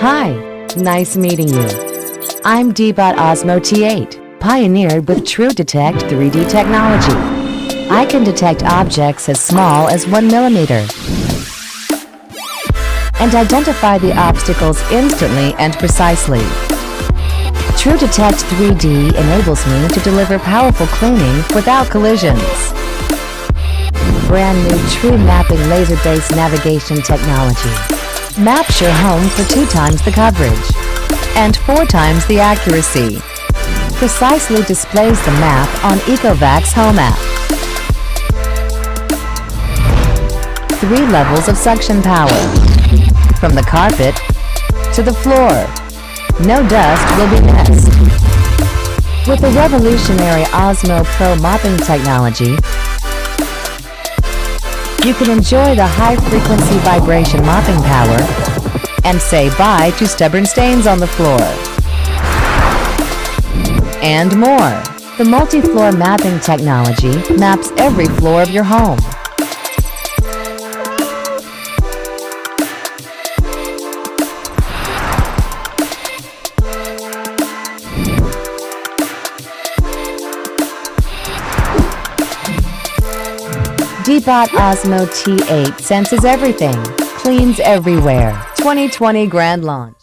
Hi, nice meeting you. I'm DEEBOT OZMO T8, pioneered with TrueDetect 3D technology. I can detect objects as small as 1 millimeter and identify the obstacles instantly and precisely. TrueDetect 3D enables me to deliver powerful cleaning without collisions. Brand new True Mapping laser-based navigation technology maps your home for 2 times the coverage and 4 times the accuracy. Precisely displays the map on ECOVACS Home app. 3 levels of suction power, from the carpet to the floor. No dust will be missed. With the revolutionary OZMO Pro mopping technology, you can enjoy the high-frequency vibration mopping power and say bye to stubborn stains on the floor. And more. The multi-floor mapping technology maps every floor of your home. DEEBOT OZMO T8 senses everything, cleans everywhere. 2020 grand launch.